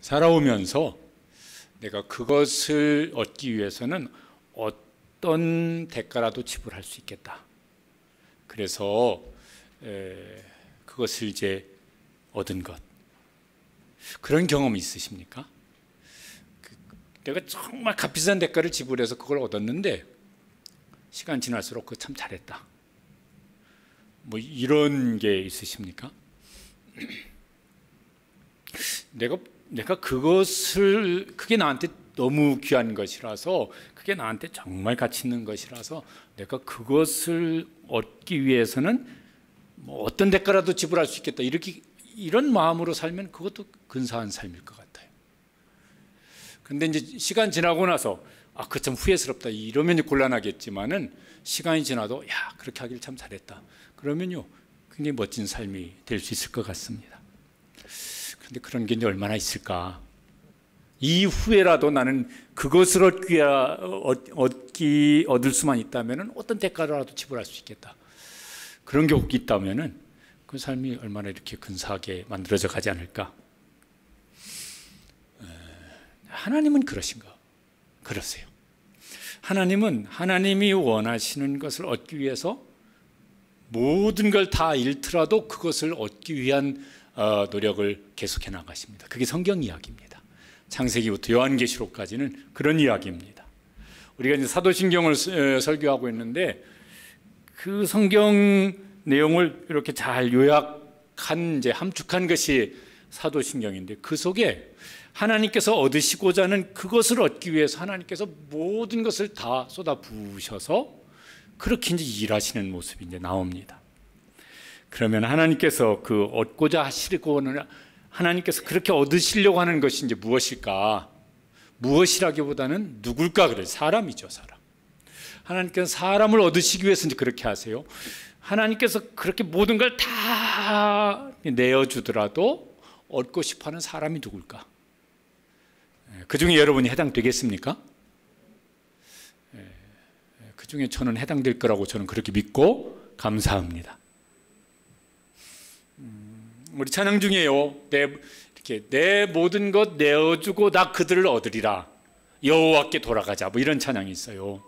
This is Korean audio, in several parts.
살아오면서 내가 그것을 얻기 위해서는 어떤 대가라도 지불할 수 있겠다. 그래서 그것을 이제 얻은 것, 그런 경험이 있으십니까? 내가 정말 값비싼 대가를 지불해서 그걸 얻었는데 시간 지날수록 그거 참 잘했다, 뭐 이런 게 있으십니까? 내가 그게 나한테 너무 귀한 것이라서, 그게 나한테 정말 가치 있는 것이라서 내가 그것을 얻기 위해서는 뭐 어떤 대가라도 지불할 수 있겠다, 이런 마음으로 살면 그것도 근사한 삶일 것 같아요. 근데 이제 시간 지나고 나서 그거 참 후회스럽다 이러면 곤란하겠지만은, 시간이 지나도 야, 그렇게 하길 참 잘했다 그러면요 굉장히 멋진 삶이 될 수 있을 것 같습니다. 근데 그런 게 이제 얼마나 있을까? 이후에라도 나는 그것을 얻을 수만 있다면은 어떤 대가라도 지불할 수 있겠다, 그런 게 있다면은 그 삶이 얼마나 이렇게 근사하게 만들어져 가지 않을까? 하나님은 그러신가? 그러세요. 하나님은 하나님이 원하시는 것을 얻기 위해서 모든 걸 다 잃더라도 그것을 얻기 위한 노력을 계속해 나가십니다. 그게 성경 이야기입니다. 창세기부터 요한계시록까지는 그런 이야기입니다. 우리가 이제 사도신경을 설교하고 있는데 그 성경 내용을 이렇게 잘 요약한, 이제 함축한 것이 사도신경인데, 그 속에 하나님께서 얻으시고자 하는 그것을 얻기 위해서 하나님께서 모든 것을 다 쏟아 부으셔서 그렇게 이제 일하시는 모습이 이제 나옵니다. 그러면 하나님께서 그 얻고자 하시고는, 하나님께서 그렇게 얻으시려고 하는 것이 이제 무엇일까? 무엇이라기보다는 누굴까? 그래요. 사람이죠, 사람. 하나님께서 사람을 얻으시기 위해서 이제 그렇게 하세요. 하나님께서 그렇게 모든 걸 다 내어주더라도 얻고 싶어하는 사람이 누굴까? 그 중에 여러분이 해당되겠습니까? 그 중에 저는 해당될 거라고 저는 그렇게 믿고 감사합니다. 우리 찬양 중에요, 내 모든 것 내어주고 나 그들을 얻으리라, 여호와께 돌아가자, 뭐 이런 찬양이 있어요.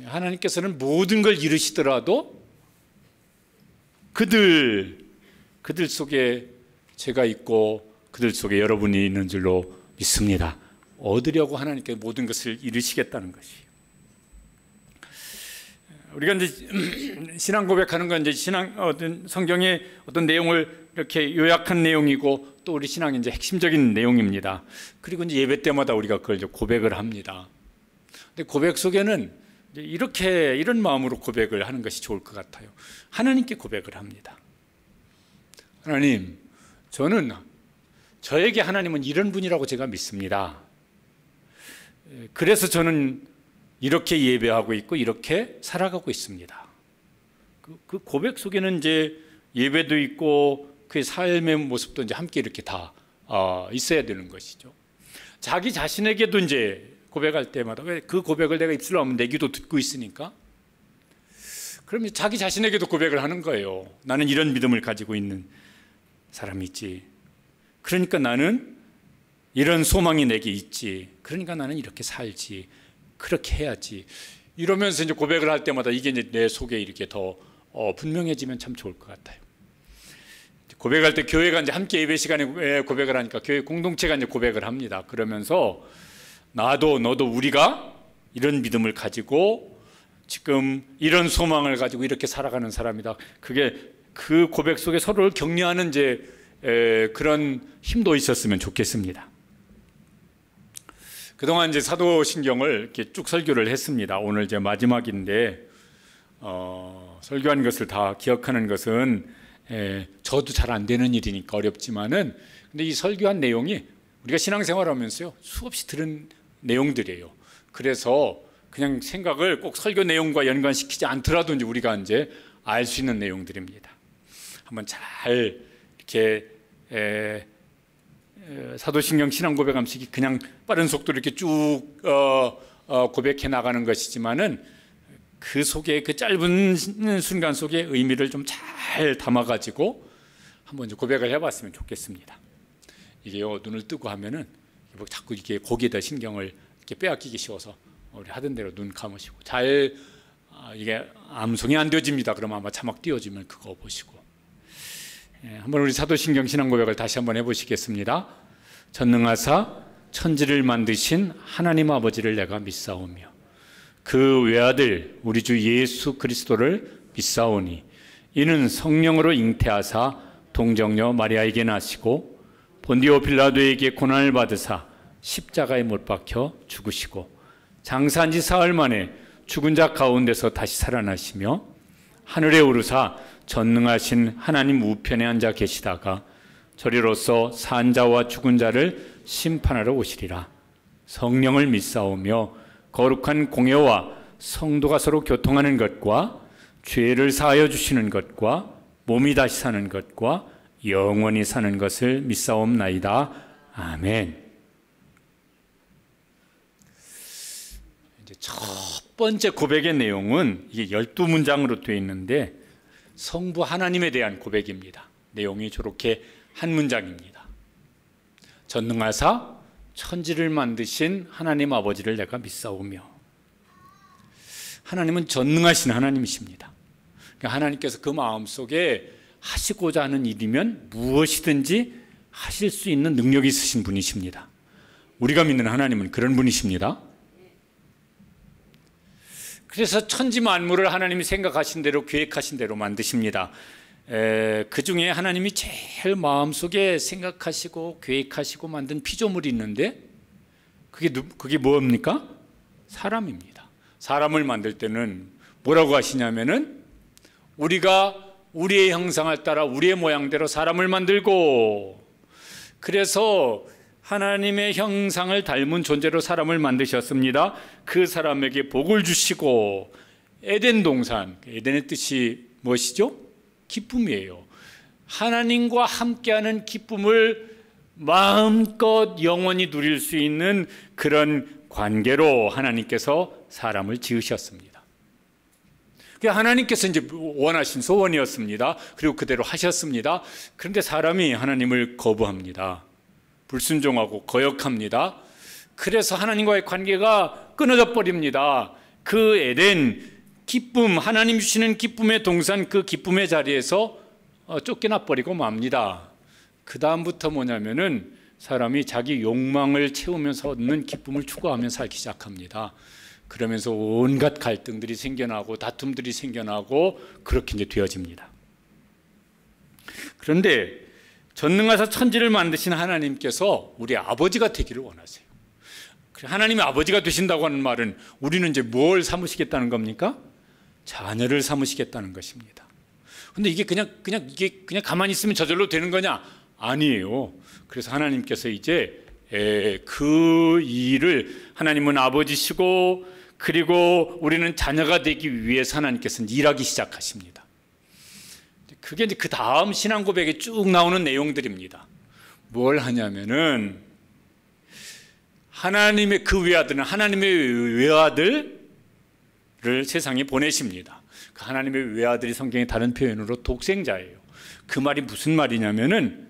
하나님께서는 모든 걸 이루시더라도 그들 속에 제가 있고 그들 속에 여러분이 있는 줄로 믿습니다. 얻으려고 하나님께 모든 것을 이루시겠다는 것이에요. 우리가 이제 신앙 고백하는 건 이제 어떤 성경의 어떤 내용을 이렇게 요약한 내용이고, 또 우리 신앙의 이제 핵심적인 내용입니다. 그리고 이제 예배 때마다 우리가 그걸 이제 고백을 합니다. 근데 고백 속에는 이제 이런 마음으로 고백을 하는 것이 좋을 것 같아요. 하나님께 고백을 합니다. 하나님, 저에게 하나님은 이런 분이라고 제가 믿습니다. 그래서 저는 이렇게 예배하고 있고 이렇게 살아가고 있습니다. 그 고백 속에는 이제 예배도 있고 그의 삶의 모습도 이제 함께 이렇게 다 있어야 되는 것이죠. 자기 자신에게도 이제 고백할 때마다, 왜 그 고백을 내가 입술로 하면 내 귀도 듣고 있으니까, 그러면 자기 자신에게도 고백을 하는 거예요. 나는 이런 믿음을 가지고 있는 사람이지. 그러니까 나는 이런 소망이 내게 있지. 그러니까 나는 이렇게 살지. 그렇게 해야지. 이러면서 이제 고백을 할 때마다 이게 이제 내 속에 이렇게 더 분명해지면 참 좋을 것 같아요. 고백할 때 교회가 이제 함께 예배 시간에 고백을 하니까 교회 공동체가 이제 고백을 합니다. 그러면서 너도 우리가 이런 믿음을 가지고 지금 이런 소망을 가지고 이렇게 살아가는 사람이다. 그게 그 고백 속에 서로를 격려하는 이제 그런 힘도 있었으면 좋겠습니다. 그동안 이제 사도신경을 이렇게 쭉 설교를 했습니다. 오늘 이제 마지막인데 설교한 것을 다 기억하는 것은 저도 잘 안 되는 일이니까 어렵지만은, 근데 이 설교한 내용이 우리가 신앙생활하면서요 수없이 들은 내용들이에요. 그래서 그냥 생각을 꼭 설교 내용과 연관시키지 않더라도 이제 우리가 이제 알 수 있는 내용들입니다. 한번 잘 이렇게 사도신경 신앙 고백하면서 그냥 빠른 속도로 이렇게 쭉 고백해 나가는 것이지만은 그 속에, 그 짧은 순간 속에 의미를 좀 잘 담아가지고 한번 이제 고백을 해봤으면 좋겠습니다. 이게요, 눈을 뜨고 하면은 뭐 자꾸 이게 거기에다 신경을 이렇게 빼앗기기 쉬워서 우리 하던 대로 눈 감으시고 잘 이게 암송이 안 되어집니다. 그러면 아마 자막 띄워주면 그거 보시고, 한번 우리 사도신경 신앙 고백을 다시 한번 해보시겠습니다. 전능하사 천지를 만드신 하나님 아버지를 내가 믿사오며 그 외아들 우리 주 예수 그리스도를 믿사오니 이는 성령으로 잉태하사 동정녀 마리아에게 나시고 본디오 빌라도에게 고난을 받으사 십자가에 못 박혀 죽으시고 장사한 지 사흘 만에 죽은 자 가운데서 다시 살아나시며 하늘에 오르사 전능하신 하나님 우편에 앉아 계시다가 저리로서 산 자와 죽은 자를 심판하러 오시리라. 성령을 믿사오며 거룩한 공예와 성도가 서로 교통하는 것과 죄를 사하여 주시는 것과 몸이 다시 사는 것과 영원히 사는 것을 믿사옵나이다. 아멘. 이제 첫 번째 고백의 내용은 이게 12문장으로 되어 있는데 성부 하나님에 대한 고백입니다. 내용이 저렇게 한 문장입니다. 전능하사 천지를 만드신 하나님 아버지를 내가 믿사오며, 하나님은 전능하신 하나님이십니다. 그러니까 하나님께서 그 마음속에 하시고자 하는 일이면 무엇이든지 하실 수 있는 능력이 있으신 분이십니다. 우리가 믿는 하나님은 그런 분이십니다. 그래서 천지 만물을 하나님이 생각하신 대로 계획하신 대로 만드십니다. 그 중에 하나님이 제일 마음속에 생각하시고 계획하시고 만든 피조물이 있는데 그게 뭡니까? 사람입니다. 사람을 만들 때는 뭐라고 하시냐면은 우리가 우리의 형상을 따라 우리의 모양대로 사람을 만들고, 그래서 하나님의 형상을 닮은 존재로 사람을 만드셨습니다. 그 사람에게 복을 주시고, 에덴 동산, 에덴의 뜻이 무엇이죠? 기쁨이에요. 하나님과 함께하는 기쁨을 마음껏 영원히 누릴 수 있는 그런 관계로 하나님께서 사람을 지으셨습니다. 하나님께서 이제 원하신 소원이었습니다. 그리고 그대로 하셨습니다. 그런데 사람이 하나님을 거부합니다. 불순종하고 거역합니다. 그래서 하나님과의 관계가 끊어져 버립니다. 그 에덴 기쁨, 하나님 주시는 기쁨의 동산, 그 기쁨의 자리에서 쫓겨나 버리고 맙니다. 그 다음부터 뭐냐면은 사람이 자기 욕망을 채우면서 얻는 기쁨을 추구하며 살기 시작합니다. 그러면서 온갖 갈등들이 생겨나고 다툼들이 생겨나고 그렇게 이제 되어집니다. 그런데 전능하사 천지를 만드신 하나님께서 우리 아버지가 되기를 원하세요. 하나님의 아버지가 되신다고 하는 말은 우리는 이제 뭘 삼으시겠다는 겁니까? 자녀를 삼으시겠다는 것입니다. 근데 이게 그냥 가만히 있으면 저절로 되는 거냐? 아니에요. 그래서 하나님께서 이제 그 일을, 하나님은 아버지시고 그리고 우리는 자녀가 되기 위해서 하나님께서는 일하기 시작하십니다. 그게 이제 그 다음 신앙 고백에 쭉 나오는 내용들입니다. 뭘 하냐면은 하나님의 그 외아들은 하나님의 외아들을 세상에 보내십니다. 그 하나님의 외아들이 성경의 다른 표현으로 독생자예요. 그 말이 무슨 말이냐면은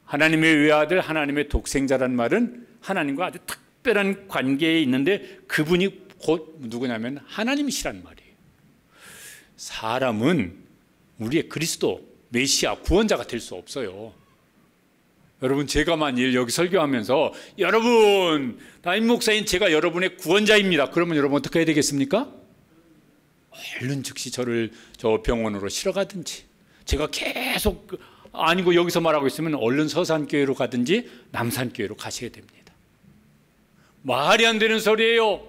하나님의 외아들, 하나님의 독생자란 말은 하나님과 아주 특별한 관계에 있는데 그분이 곧 누구냐면 하나님이시란 말이에요. 사람은 우리의 그리스도, 메시아, 구원자가 될 수 없어요. 여러분, 제가 만일 여기 설교하면서 여러분, 담임 목사인 제가 여러분의 구원자입니다. 그러면 여러분 어떻게 해야 되겠습니까? 얼른 즉시 저를 저 병원으로 실어가든지, 제가 계속 아니고 여기서 말하고 있으면 얼른 서산교회로 가든지 남산교회로 가셔야 됩니다. 말이 안 되는 소리예요.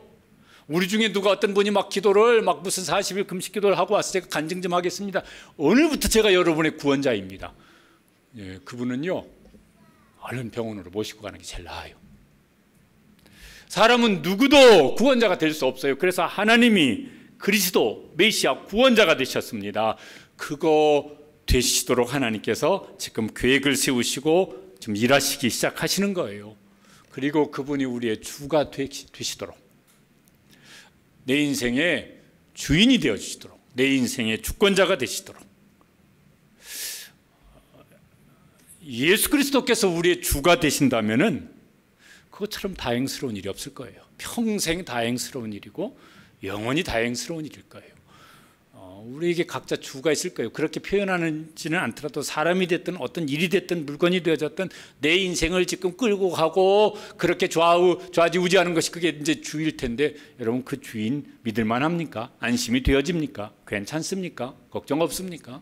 우리 중에 누가 어떤 분이 막 기도를 막 무슨 40일 금식 기도를 하고 와서 제가 간증 좀 하겠습니다. 오늘부터 제가 여러분의 구원자입니다. 예, 그분은요 얼른 병원으로 모시고 가는 게 제일 나아요. 사람은 누구도 구원자가 될 수 없어요. 그래서 하나님이 그리스도, 메시아, 구원자가 되셨습니다. 그거 되시도록 하나님께서 지금 계획을 세우시고 지금 일하시기 시작하시는 거예요. 그리고 그분이 우리의 주가 되시도록, 내 인생의 주인이 되어주시도록, 내 인생의 주권자가 되시도록, 예수 그리스도께서 우리의 주가 되신다면은 그것처럼 다행스러운 일이 없을 거예요. 평생 다행스러운 일이고 영원히 다행스러운 일일 거예요. 우리에게 각자 주가 있을 거예요. 그렇게 표현하지는 않더라도 사람이 됐든 어떤 일이 됐든 물건이 되어졌든 내 인생을 지금 끌고 가고 그렇게 좌지우지하는 것이 그게 이제 주일 텐데, 여러분 그 주인 믿을만 합니까? 안심이 되어집니까? 괜찮습니까? 걱정 없습니까?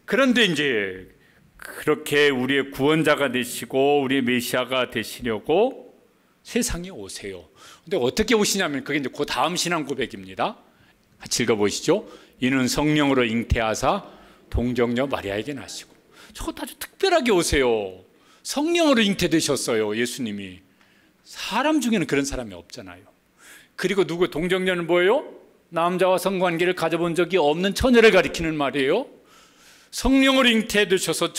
그런데 이제 그렇게 우리의 구원자가 되시고 우리의 메시아가 되시려고 세상에 오세요. 근데 어떻게 오시냐면 그게 이제 그 다음 신앙 고백입니다. 같이 읽어보시죠. 이는 성령으로 잉태하사 동정녀 마리아에게 나시고. 저것도 아주 특별하게 오세요. 성령으로 잉태되셨어요, 예수님이. 사람 중에는 그런 사람이 없잖아요. 그리고 누구 동정녀는 뭐예요? 남자와 성관계를 가져본 적이 없는 처녀를 가리키는 말이에요. 성령으로 잉태되셔서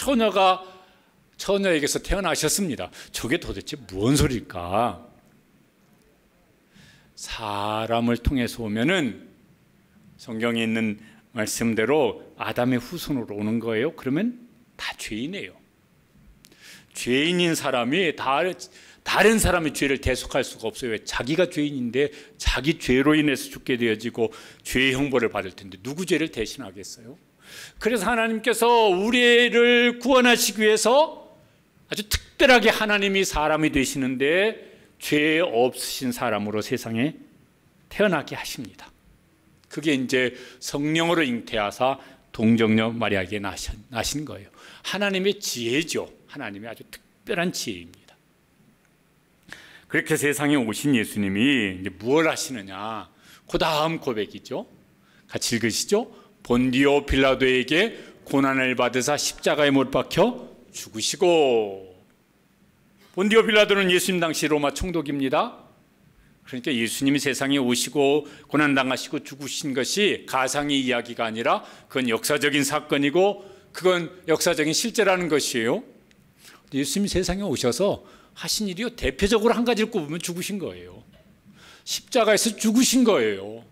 처녀에게서 태어나셨습니다. 저게 도대체 무슨 소리일까? 사람을 통해서 오면은 성경에 있는 말씀대로 아담의 후손으로 오는 거예요. 그러면 다 죄인이에요. 죄인인 사람이 다른 사람의 죄를 대속할 수가 없어요. 왜? 자기가 죄인인데 자기 죄로 인해서 죽게 되어지고 죄의 형벌을 받을 텐데 누구 죄를 대신하겠어요? 그래서 하나님께서 우리를 구원하시기 위해서 아주 특별하게 하나님이 사람이 되시는데 죄 없으신 사람으로 세상에 태어나게 하십니다. 그게 이제 성령으로 잉태하사 동정녀 마리아에게 나신 거예요. 하나님의 지혜죠. 하나님의 아주 특별한 지혜입니다. 그렇게 세상에 오신 예수님이 이제 무엇을 하시느냐? 그 다음 고백이죠. 같이 읽으시죠. 본디오 빌라도에게 고난을 받으사 십자가에 못 박혀 죽으시고. 본디오 빌라도는 예수님 당시 로마 총독입니다. 그러니까 예수님이 세상에 오시고 고난당하시고 죽으신 것이 가상의 이야기가 아니라 그건 역사적인 사건이고 그건 역사적인 실제라는 것이에요. 예수님이 세상에 오셔서 하신 일이요, 대표적으로 한 가지를 꼽으면 죽으신 거예요. 십자가에서 죽으신 거예요.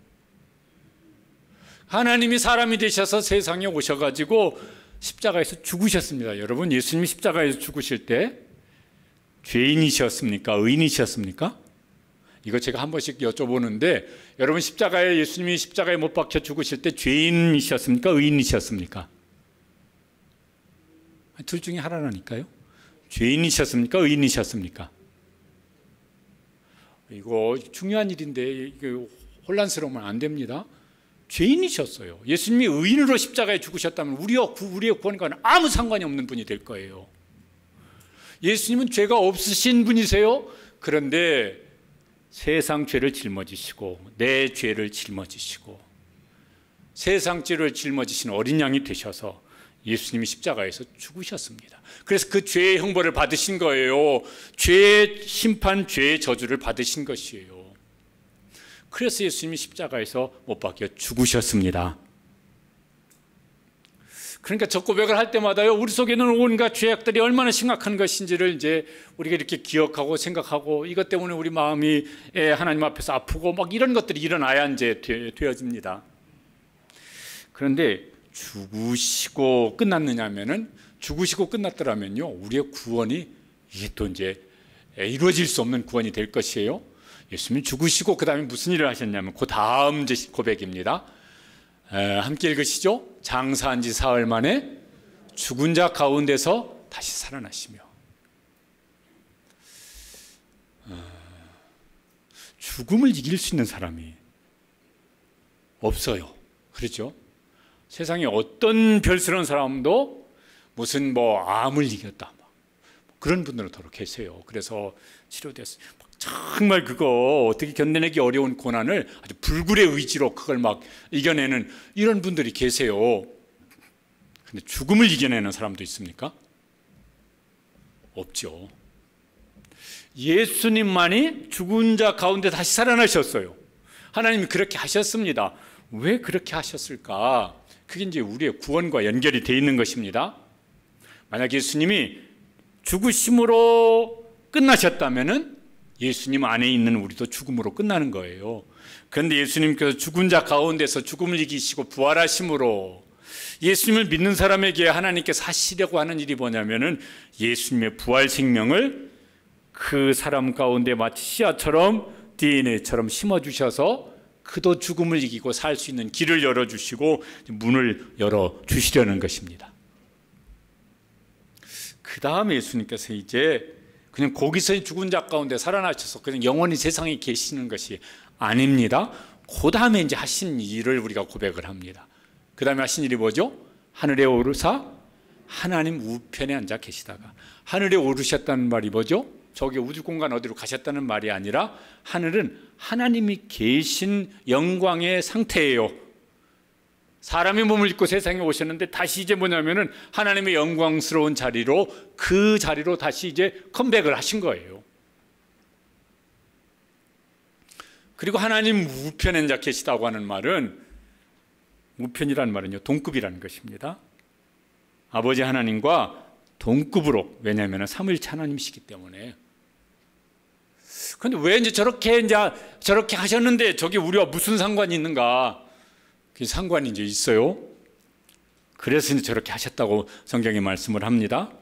하나님이 사람이 되셔서 세상에 오셔가지고 십자가에서 죽으셨습니다. 여러분, 예수님이 십자가에서 죽으실 때 죄인이셨습니까? 의인이셨습니까? 이거 제가 한 번씩 여쭤보는데, 여러분 예수님이 십자가에 못 박혀 죽으실 때 죄인이셨습니까? 의인이셨습니까? 둘 중에 하나라니까요. 죄인이셨습니까? 의인이셨습니까? 이거 중요한 일인데 혼란스러우면 안 됩니다. 죄인이셨어요. 예수님이 의인으로 십자가에 죽으셨다면 우리의 구원과는 아무 상관이 없는 분이 될 거예요. 예수님은 죄가 없으신 분이세요. 그런데 세상 죄를 짊어지시고 내 죄를 짊어지시고 세상 죄를 짊어지신 어린 양이 되셔서 예수님이 십자가에서 죽으셨습니다. 그래서 그 죄의 형벌을 받으신 거예요. 죄의 심판, 죄의 저주를 받으신 것이에요. 그래서 예수님이 십자가에서 못 박혀 죽으셨습니다. 그러니까 저 고백을 할 때마다요, 우리 속에는 온갖 죄악들이 얼마나 심각한 것인지를 이제 우리가 이렇게 기억하고 생각하고, 이것 때문에 우리 마음이 하나님 앞에서 아프고 막 이런 것들이 일어나야 이제 되어집니다. 그런데 죽으시고 끝났느냐면은, 죽으시고 끝났더라면요, 우리의 구원이 이게 또 이제 이루어질 수 없는 구원이 될 것이에요. 예수님이 죽으시고 그 다음에 무슨 일을 하셨냐면 그 다음 고백입니다. 함께 읽으시죠. 장사한 지 사흘 만에 죽은 자 가운데서 다시 살아나시며. 죽음을 이길 수 있는 사람이 없어요. 그렇죠? 세상에 어떤 별스러운 사람도 무슨 암을 이겼다, 그런 분들은 더러 계세요. 그래서 치료됐어요. 정말 그거 어떻게 견뎌내기 어려운 고난을 아주 불굴의 의지로 그걸 막 이겨내는 이런 분들이 계세요. 근데 죽음을 이겨내는 사람도 있습니까? 없죠. 예수님만이 죽은 자 가운데 다시 살아나셨어요. 하나님이 그렇게 하셨습니다. 왜 그렇게 하셨을까? 그게 이제 우리의 구원과 연결이 되어 있는 것입니다. 만약 예수님이 죽으심으로 끝나셨다면은 예수님 안에 있는 우리도 죽음으로 끝나는 거예요. 그런데 예수님께서 죽은 자 가운데서 죽음을 이기시고 부활하심으로 예수님을 믿는 사람에게 하나님께서 하시려고 하는 일이 뭐냐면은 예수님의 부활 생명을 그 사람 가운데 마치 씨앗처럼 DNA처럼 심어주셔서 그도 죽음을 이기고 살 수 있는 길을 열어주시고 문을 열어주시려는 것입니다. 그 다음에 예수님께서 이제 그냥 거기서 죽은 자 가운데 살아나셔서 그냥 영원히 세상에 계시는 것이 아닙니다. 그 다음에 이제 하신 일을 우리가 고백을 합니다. 그 다음에 하신 일이 뭐죠? 하늘에 오르사 하나님 우편에 앉아 계시다가, 하늘에 오르셨다는 말이 뭐죠? 저기 우주 공간 어디로 가셨다는 말이 아니라 하늘은 하나님이 계신 영광의 상태예요. 사람이 몸을 입고 세상에 오셨는데 다시 이제 뭐냐면은 하나님의 영광스러운 자리로, 그 자리로 다시 이제 컴백을 하신 거예요. 그리고 하나님 우편에 앉아 계시다고 하는 말은, 우편이라는 말은요 동급이라는 것입니다. 아버지 하나님과 동급으로, 왜냐하면 삼위일체 하나님이시기 때문에. 그런데 왜 이제 저렇게 하셨는데 저게 우리와 무슨 상관이 있는가? 그 상관이 이제 있어요. 그래서 이제 저렇게 하셨다고 성경이 말씀을 합니다.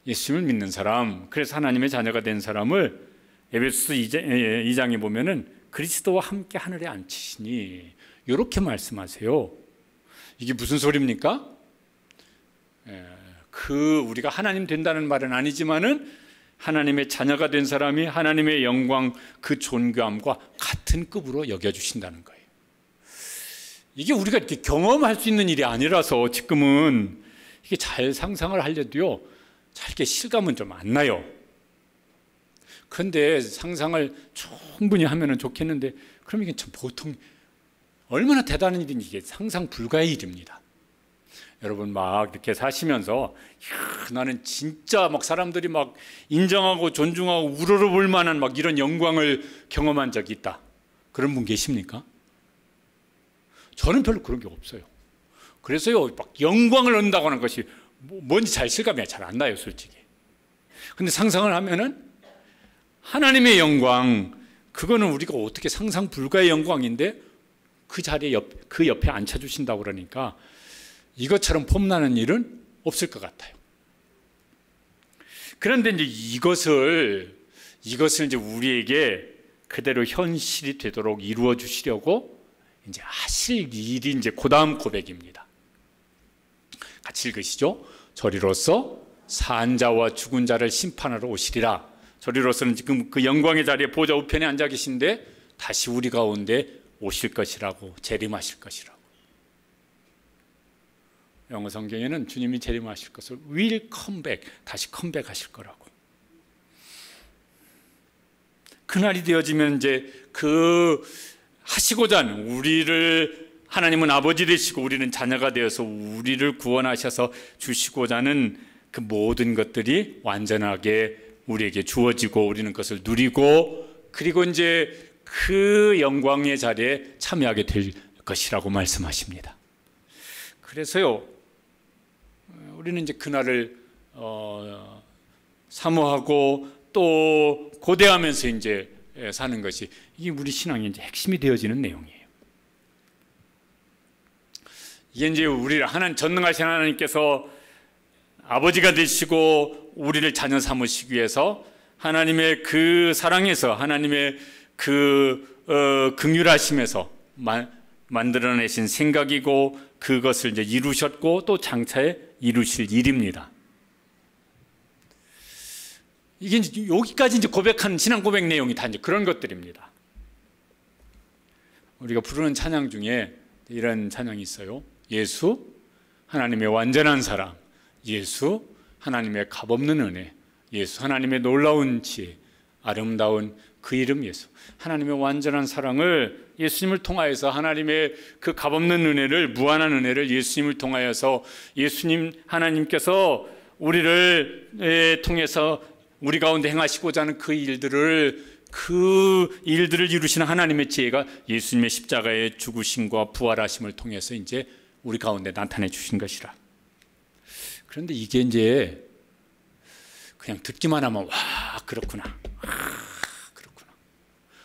예수님을 믿는 사람, 그래서 하나님의 자녀가 된 사람을 에베소서 2장에 보면은 그리스도와 함께 하늘에 앉히시니, 이렇게 말씀하세요. 이게 무슨 소리입니까? 우리가 하나님 된다는 말은 아니지만은 하나님의 자녀가 된 사람이 하나님의 영광, 그 존귀함과 같은 급으로 여겨주신다는 거예요. 이게 우리가 이렇게 경험할 수 있는 일이 아니라서 지금은 이게 잘 상상을 하려도요, 잘 이렇게 실감은 좀 안 나요. 그런데 상상을 충분히 하면 좋겠는데, 그럼 이게 참 보통 얼마나 대단한 일인지 이게 상상 불가의 일입니다. 여러분 막 이렇게 사시면서 나는 진짜 막 사람들이 막 인정하고 존중하고 우러러볼 만한 막 이런 영광을 경험한 적이 있다, 그런 분 계십니까? 저는 별로 그런 게 없어요. 그래서요 막 영광을 얻는다고 하는 것이 뭔지 잘 실감이 잘 안 나요, 솔직히. 근데 상상을 하면은 하나님의 영광, 그거는 우리가 어떻게 상상 불가의 영광인데 그 자리에 그 옆에 앉혀주신다고 그러니까 이것처럼 폼나는 일은 없을 것 같아요. 그런데 이제 이것을 이제 우리에게 그대로 현실이 되도록 이루어 주시려고 이제 하실 일이 이제 그 다음 고백입니다. 같이 읽으시죠. 저리로서 산 자와 죽은 자를 심판하러 오시리라. 저리로서는 지금 그 영광의 자리에 보좌 우편에 앉아 계신데 다시 우리 가운데 오실 것이라고, 재림하실 것이라고. 영어 성경에는 주님이 재림하실 것을 will come back, 다시 컴백하실 거라고. 그날이 되어지면 이제 그 하시고자 하는, 우리를, 하나님은 아버지 되시고 우리는 자녀가 되어서 우리를 구원하셔서 주시고자 하는 그 모든 것들이 완전하게 우리에게 주어지고 우리는 그것을 누리고, 그리고 이제 그 영광의 자리에 참여하게 될 것이라고 말씀하십니다. 그래서요 우리는 이제 그날을 사모하고 또 고대하면서 이제 사는 것이, 이게 우리 신앙의 이제 핵심이 되어지는 내용이에요. 이게 이제 우리를 전능하신 하나님께서 아버지가 되시고 우리를 자녀 삼으시기 위해서 하나님의 그 사랑에서, 하나님의 그 긍휼하심에서 만들어내신 생각이고, 그것을 이제 이루셨고 또 장차에 이루실 일입니다. 이게 이제 여기까지 이제 고백한 신앙 고백 내용이 다 이제 그런 것들입니다. 우리가 부르는 찬양 중에 이런 찬양이 있어요. 예수 하나님의 완전한 사랑, 예수 하나님의 값없는 은혜, 예수 하나님의 놀라운 지혜, 아름다운 그 이름 예수. 하나님의 완전한 사랑을 예수님을 통하여서, 하나님의 그 값없는 은혜를, 무한한 은혜를 예수님을 통하여서, 예수님 하나님께서 우리를 통해서 우리 가운데 행하시고자 하는 그 일들을 이루시는 하나님의 지혜가 예수님의 십자가의 죽으심과 부활하심을 통해서 이제 우리 가운데 나타내 주신 것이라. 그런데 이게 이제 그냥 듣기만 하면 와 그렇구나, 그렇구나.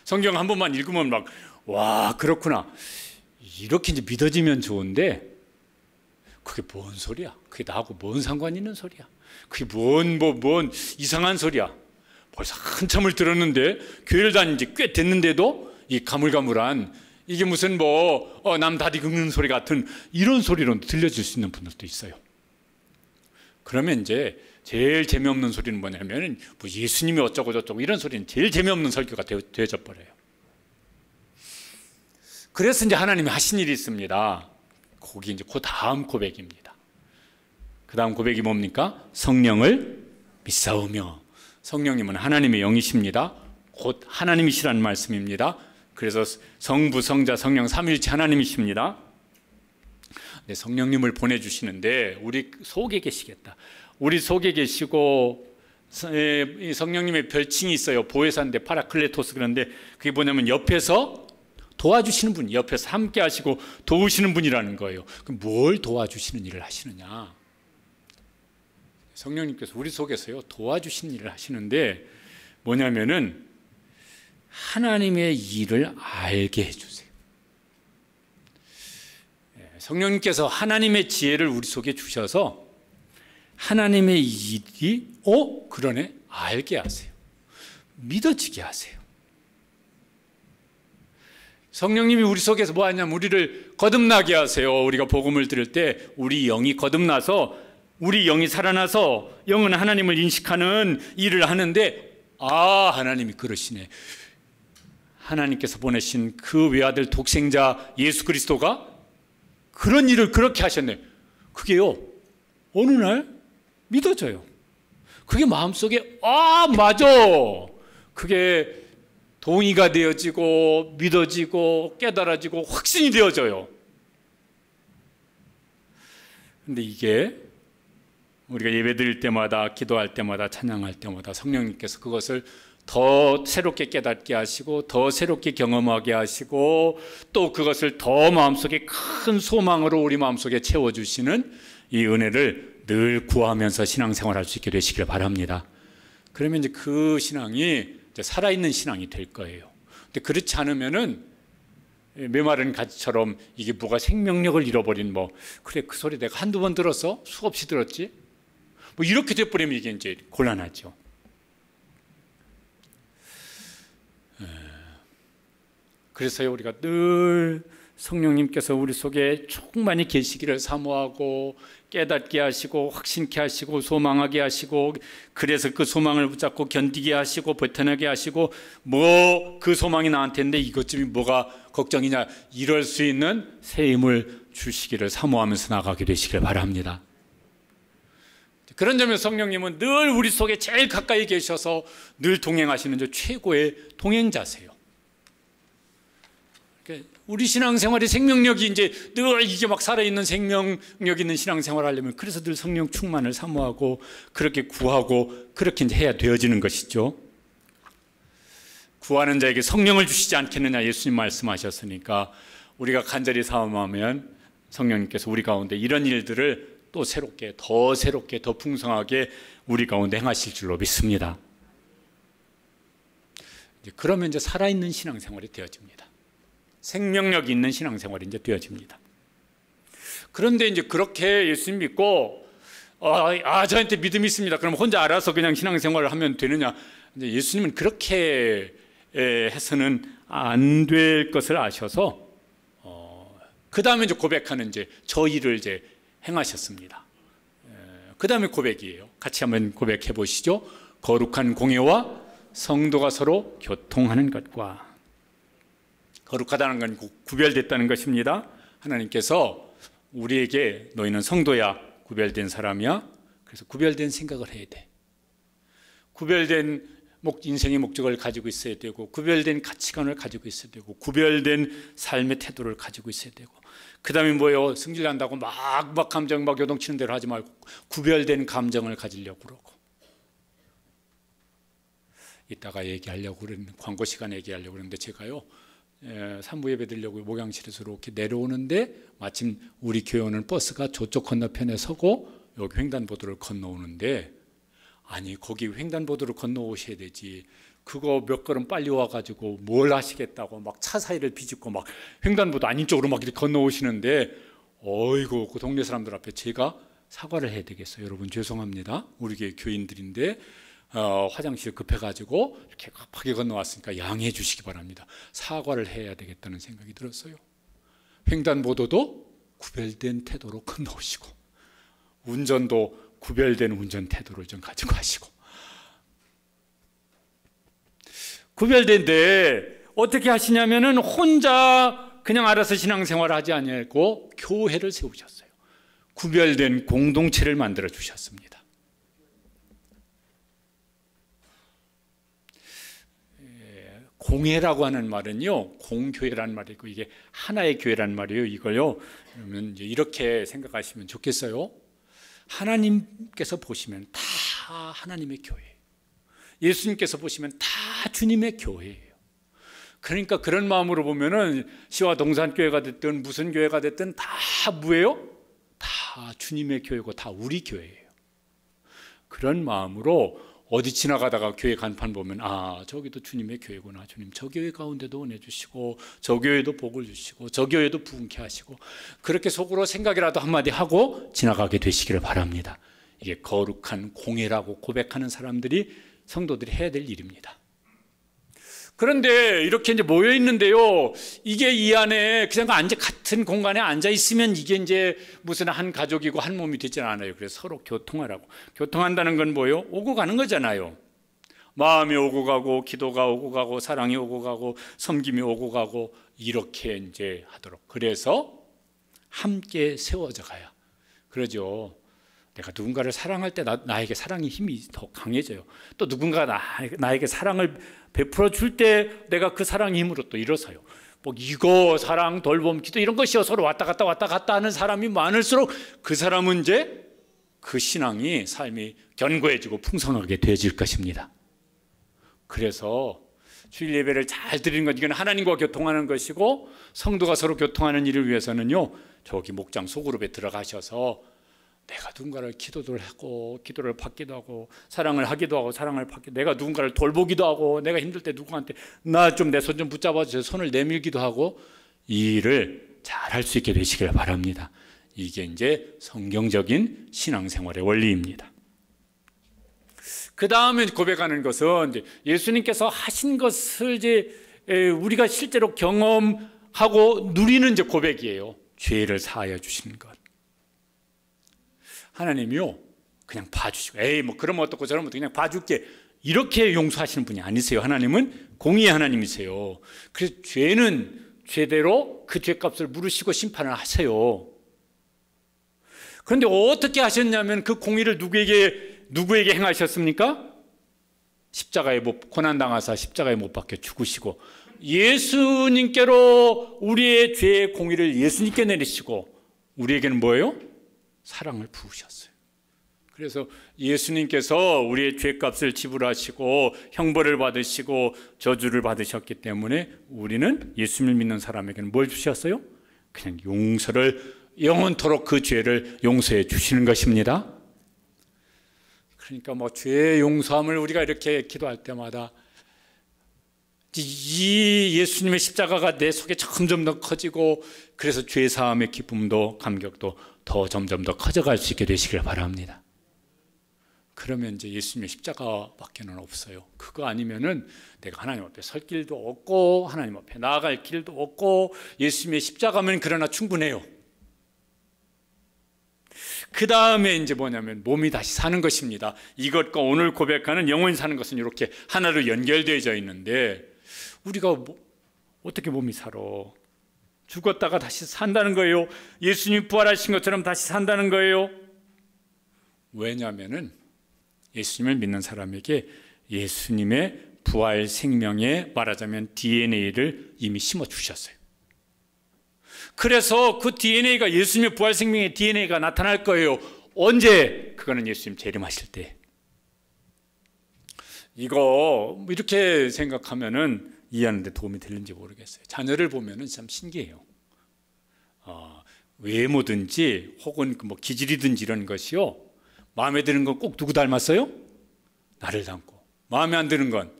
성경 한 번만 읽으면 막 와 그렇구나, 이렇게 이제 믿어지면 좋은데, 그게 뭔 소리야? 그게 나하고 뭔 상관이 있는 소리야? 그게 뭔 이상한 소리야? 벌써 한참을 들었는데, 교회를 다닌 지 꽤 됐는데도 이 가물가물한, 이게 무슨 남 다리 긁는 소리 같은 이런 소리로 들려질 수 있는 분들도 있어요. 그러면 이제 제일 재미없는 소리는 뭐냐면, 뭐 예수님이 어쩌고 저쩌고 이런 소리는 제일 재미없는 설교가 되어져 버려요. 그래서 이제 하나님이 하신 일이 있습니다. 거기 이제 그 다음 고백입니다. 그 다음 고백이 뭡니까? 성령을 믿사오며. 성령님은 하나님의 영이십니다. 곧 하나님이시라는 말씀입니다. 그래서 성부, 성자, 성령 삼위일체 하나님이십니다. 네, 성령님을 보내주시는데 우리 속에 계시겠다. 우리 속에 계시고, 성령님의 별칭이 있어요. 보혜사인데 파라클레토스. 그런데 그게 뭐냐면 옆에서 도와주시는 분, 옆에서 함께 하시고 도우시는 분이라는 거예요. 그럼 뭘 도와주시는 일을 하시느냐? 성령님께서 우리 속에서요 도와주시는 일을 하시는데 뭐냐면은 하나님의 일을 알게 해주세요. 성령님께서 하나님의 지혜를 우리 속에 주셔서 하나님의 일이 그러네 알게 하세요. 믿어지게 하세요. 성령님이 우리 속에서 뭐 하냐면 우리를 거듭나게 하세요. 우리가 복음을 들을 때 우리 영이 거듭나서, 우리 영이 살아나서 영은 하나님을 인식하는 일을 하는데, 하나님이 그러시네. 하나님께서 보내신 그 외아들 독생자 예수 그리스도가 그런 일을 그렇게 하셨네. 그게요 어느 날 믿어져요. 그게 마음속에 맞아, 그게 동의가 되어지고 믿어지고 깨달아지고 확신이 되어져요. 근데 이게 우리가 예배드릴 때마다, 기도할 때마다, 찬양할 때마다 성령님께서 그것을 더 새롭게 깨닫게 하시고 더 새롭게 경험하게 하시고 또 그것을 더 마음속에 큰 소망으로 우리 마음속에 채워주시는 이 은혜를 늘 구하면서 신앙생활할 수 있게 되시길 바랍니다. 그러면 이제 그 신앙이 이제 살아있는 신앙이 될 거예요. 근데 그렇지 않으면은 메마른 가지처럼 이게 뭐가 생명력을 잃어버린 그래 그 소리 내가 한두 번 들었어? 수없이 들었지? 이렇게 돼버리면 이게 이제 곤란하죠. 그래서요 우리가 늘 성령님께서 우리 속에 충만히 계시기를 사모하고 깨닫게 하시고 확신케 하시고 소망하게 하시고, 그래서 그 소망을 붙잡고 견디게 하시고 버텨내게 하시고, 그 소망이 나한테인데 이것쯤이 뭐가 걱정이냐, 이럴 수 있는 새 힘을 주시기를 사모하면서 나가게 되시길 바랍니다. 그런 점에서 성령님은 늘 우리 속에 제일 가까이 계셔서 늘 동행하시는 최고의 동행자세요. 우리 신앙생활의 생명력이 이제 늘 이게 막 살아있는 생명력 있는 신앙생활을 하려면 그래서 늘 성령 충만을 사모하고 그렇게 구하고 그렇게 이제 해야 되어지는 것이죠. 구하는 자에게 성령을 주시지 않겠느냐 예수님 말씀하셨으니까 우리가 간절히 사모하면 성령님께서 우리 가운데 이런 일들을 또 새롭게 더 풍성하게 우리 가운데 행하실 줄로 믿습니다. 그러면 이제 살아있는 신앙생활이 되어집니다. 생명력 있는 신앙생활이 이제 되어집니다. 그런데 이제 그렇게 예수님 믿고 저한테 믿음이 있습니다. 그럼 혼자 알아서 그냥 신앙생활을 하면 되느냐? 이제 예수님은 그렇게 해서는 안 될 것을 아셔서 그 다음에 이제 고백하는 이제 저 일을 이제 행하셨습니다. 그 다음에 고백이에요. 같이 한번 고백해 보시죠. 거룩한 공예와 성도가 서로 교통하는 것과. 거룩하다는 건 구별됐다는 것입니다. 하나님께서 우리에게 너희는 성도야, 구별된 사람이야. 그래서 구별된 생각을 해야 돼. 구별된 인생의 목적을 가지고 있어야 되고, 구별된 가치관을 가지고 있어야 되고, 구별된 삶의 태도를 가지고 있어야 되고, 그 다음에 뭐예요? 승질난다고 막 감정 요동치는 대로 하지 말고 구별된 감정을 가지려고 그러고. 이따가 얘기하려고 그러는 광고 시간에 얘기하려고 그러는데 제가요 3부 예배 드리려고 목양실에서 이렇게 내려오는데 마침 우리 교회는 버스가 저쪽 건너편에 서고 여기 횡단보도를 건너오는데, 아니 거기 횡단보도를 건너오셔야 되지, 그거 몇 걸음 빨리 와가지고 뭘 하시겠다고 막 차 사이를 비집고 막 횡단보도 아닌 쪽으로 막 이렇게 건너오시는데 어이구, 그 동네 사람들 앞에 제가 사과를 해야 되겠어요. 여러분 죄송합니다. 우리 교인들인데 화장실 급해가지고 이렇게 급하게 건너왔으니까 양해해 주시기 바랍니다. 사과를 해야 되겠다는 생각이 들었어요. 횡단보도도 구별된 태도로 건너오시고, 운전도 구별된 운전 태도를 좀 가지고 하시고, 구별된데 어떻게 하시냐면은 혼자 그냥 알아서 신앙생활을 하지 아니하고 교회를 세우셨어요. 구별된 공동체를 만들어 주셨습니다. 공회라고 하는 말은요, 공교회라는 말이고 이게 하나의 교회라는 말이에요. 이걸요, 그러면 이제 이렇게 생각하시면 좋겠어요. 하나님께서 보시면 다 하나님의 교회예요. 예수님께서 보시면 다 주님의 교회예요. 그러니까 그런 마음으로 보면은 시와 동산교회가 됐든 무슨 교회가 됐든 다 뭐예요? 다 주님의 교회고 다 우리 교회예요. 그런 마음으로 어디 지나가다가 교회 간판 보면 저기도 주님의 교회구나. 주님 저 교회 가운데도 은혜 주시고 저 교회도 복을 주시고 저 교회도 부흥케 하시고, 그렇게 속으로 생각이라도 한마디 하고 지나가게 되시기를 바랍니다. 이게 거룩한 공예라고 고백하는 사람들이, 성도들이 해야 될 일입니다. 그런데 이렇게 이제 모여 있는데요, 이게 이 안에 그냥 같은 공간에 앉아 있으면 이게 이제 무슨 한 가족이고 한 몸이 되지 않아요. 그래서 서로 교통하라고. 교통한다는 건 뭐예요? 오고 가는 거잖아요. 마음이 오고 가고, 기도가 오고 가고, 사랑이 오고 가고, 섬김이 오고 가고, 이렇게 이제 하도록. 그래서 함께 세워져 가야. 그러죠. 내가 누군가를 사랑할 때 나에게 사랑의 힘이 더 강해져요. 또 누군가 나에게 사랑을 베풀어 줄 때 내가 그 사랑의 힘으로 또 일어서요. 뭐 이거 사랑, 돌봄, 기도 이런 것이요, 서로 왔다 갔다 하는 사람이 많을수록 그 사람은 이제 그 신앙이, 삶이 견고해지고 풍성하게 되어질 것입니다. 그래서 주일 예배를 잘 드리는 것, 이건 하나님과 교통하는 것이고, 성도가 서로 교통하는 일을 위해서는요, 저기 목장 소그룹에 들어가셔서 내가 누군가를 기도를 하고, 기도를 받기도 하고, 사랑을 하기도 하고, 사랑을 받기도, 내가 누군가를 돌보기도 하고, 내가 힘들 때 누구한테 나 좀 내 손 좀 붙잡아 주세요, 손을 내밀기도 하고, 이 일을 잘 할 수 있게 되시길 바랍니다. 이게 이제 성경적인 신앙생활의 원리입니다. 그 다음에 고백하는 것은 이제 예수님께서 하신 것을 이제 우리가 실제로 경험하고 누리는 이제 고백이에요. 죄를 사하여 주시는 것. 하나님이요, 그냥 봐주시고, 뭐 그러면 어떻고 저러면 어떻고 그냥 봐줄게, 이렇게 용서하시는 분이 아니세요. 하나님은 공의의 하나님이세요. 그래서 죄는 죄대로 그 죄값을 물으시고 심판을 하세요. 그런데 어떻게 하셨냐면 그 공의를 누구에게 행하셨습니까? 십자가에 고난당하사 십자가에 못 박혀 죽으시고, 예수님께로 우리의 죄의 공의를 예수님께 내리시고, 우리에게는 뭐예요? 사랑을 부으셨어요. 그래서 예수님께서 우리의 죄값을 지불하시고 형벌을 받으시고 저주를 받으셨기 때문에 우리는 예수님을 믿는 사람에게는 뭘 주셨어요? 그냥 용서를, 영원토록 그 죄를 용서해 주시는 것입니다. 그러니까 뭐 죄의 용서함을 우리가 이렇게 기도할 때마다 이 예수님의 십자가가 내 속에 점점 더 커지고, 그래서 죄 사함의 기쁨도 감격도 더 점점 더 커져갈 수 있게 되시길 바랍니다. 그러면 이제 예수님의 십자가밖에는 없어요. 그거 아니면은 내가 하나님 앞에 설 길도 없고, 하나님 앞에 나아갈 길도 없고, 예수님의 십자가면 그러나 충분해요. 그 다음에 이제 뭐냐면 몸이 다시 사는 것입니다. 이것과 오늘 고백하는 영원히 사는 것은 이렇게 하나로 연결되어져 있는데, 우리가 어떻게 몸이 살아? 죽었다가 다시 산다는 거예요. 예수님 부활하신 것처럼 다시 산다는 거예요. 왜냐하면은 예수님을 믿는 사람에게 예수님의 부활 생명에 말하자면 DNA를 이미 심어 주셨어요. 그래서 그 DNA가, 예수님의 부활 생명의 DNA가 나타날 거예요. 언제? 그거는 예수님 재림하실 때. 이거 이렇게 생각하면은 이해하는 데 도움이 되는지 모르겠어요. 자녀를 보면은 참 신기해요. 외모든지 혹은 뭐 기질이든지 이런 것이요, 마음에 드는 건 꼭 누구 닮았어요? 나를 닮고, 마음에 안 드는 건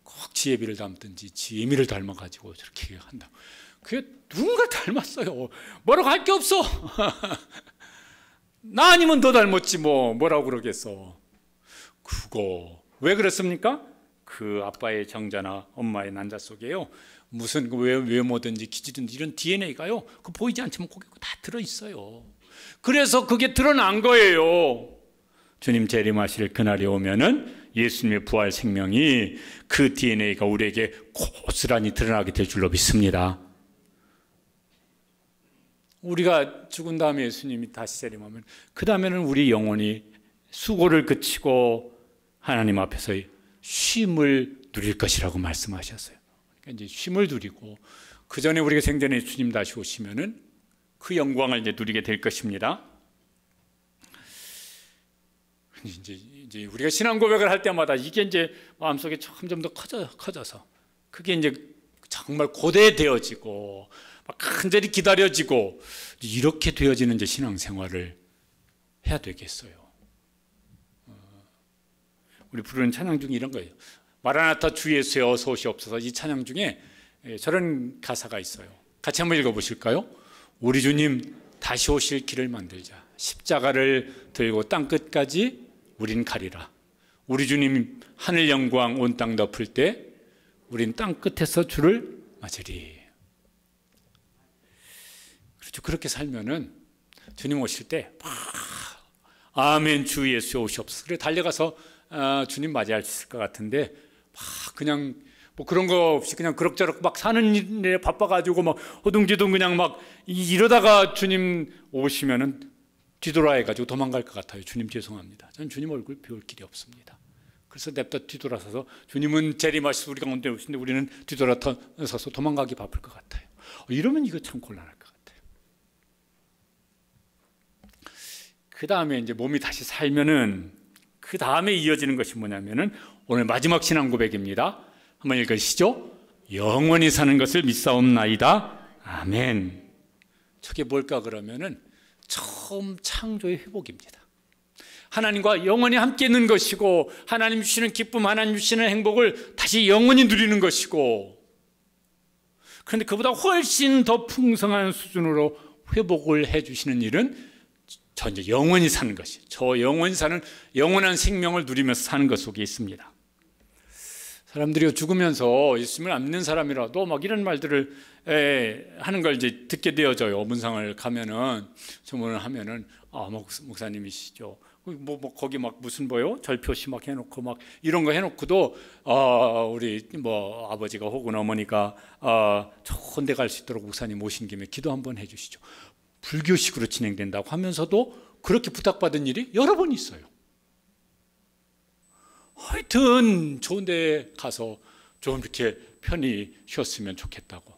꼭 지혜비를 닮든지 지혜미를 닮아가지고 저렇게 한다. 그게 누군가 닮았어요. 뭐라고 할 게 없어. 나 아니면 너 닮았지 뭐라고 그러겠어. 그거 왜 그랬습니까? 그 아빠의 정자나 엄마의 난자 속에요, 무슨 외모든지 기질든지 이런 DNA가요, 그 보이지 않지만 거기 다 들어있어요. 그래서 그게 드러난 거예요. 주님 재림하실 그날이 오면은 예수님의 부활 생명이 그 DNA가 우리에게 고스란히 드러나게 될 줄로 믿습니다. 우리가 죽은 다음에 예수님이 다시 재림하면 그 다음에는 우리 영혼이 수고를 그치고 하나님 앞에서 쉼을 누릴 것이라고 말씀하셨어요. 그러니까 이제 쉼을 누리고 그 전에 우리가 생전에 주님 다시 오시면은 그 영광을 이제 누리게 될 것입니다. 이제 우리가 신앙 고백을 할 때마다 이게 이제 마음속에 점점 더 커져서 그게 이제 정말 고대되어지고 막 간절히 기다려지고 이렇게 되어지는 이제 신앙생활을 해야 되겠어요. 우리 부르는 찬양 중에 이런 거예요. 마라나타 주 예수의 어서 오시옵소서. 이 찬양 중에 저런 가사가 있어요. 같이 한번 읽어보실까요? 우리 주님 다시 오실 길을 만들자. 십자가를 들고 땅끝까지 우린 가리라. 우리 주님 하늘 영광 온 땅 덮을 때 우린 땅끝에서 주를 맞으리. 그렇죠. 그렇게 살면은 주님 오실 때 아멘 주 예수 오시옵소서. 그래 달려가서 주님 맞이할 수 있을 것 같은데 막 그냥 뭐 그런 거 없이 그냥 그럭저럭 막 사는 일에 바빠가지고 막 허둥지둥 그냥 막 이러다가 주님 오시면은 뒤돌아해가지고 도망갈 것 같아요. 주님 죄송합니다. 저는 주님 얼굴 볼 길이 없습니다. 그래서 냅다 뒤돌아서서 주님은 재림하시고 우리 가운데 오시는데 우리는 뒤돌아서서 도망가기 바쁠 것 같아요. 이러면 이거 참 곤란할 것 같아요. 그 다음에 이제 몸이 다시 살면은 그 다음에 이어지는 것이 뭐냐면은 오늘 마지막 신앙 고백입니다. 한번 읽으시죠. 영원히 사는 것을 믿사옵나이다. 아멘. 저게 뭘까 그러면은 처음 창조의 회복입니다. 하나님과 영원히 함께 있는 것이고 하나님 주시는 기쁨, 하나님 주시는 행복을 다시 영원히 누리는 것이고, 그런데 그보다 훨씬 더 풍성한 수준으로 회복을 해주시는 일은 저 이제 영원히 사는 것이, 저 영원히 사는 영원한 생명을 누리면서 사는 것 속에 있습니다. 사람들이 죽으면서 예수님을 안 믿는 사람이라도 막 이런 말들을 하는 걸 이제 듣게 되어져요. 문상을 가면은 주문을 하면은 목사님이시죠. 뭐 거기 막 무슨 뭐요 절표시 막 해놓고 막 이런 거 해놓고도 우리 뭐 아버지가 혹은 어머니가 좋은 데 갈 수 있도록 목사님 모신 김에 기도 한번 해주시죠. 불교식으로 진행된다고 하면서도 그렇게 부탁받은 일이 여러 번 있어요. 하여튼 좋은 데 가서 좀 이렇게 편히 쉬었으면 좋겠다고.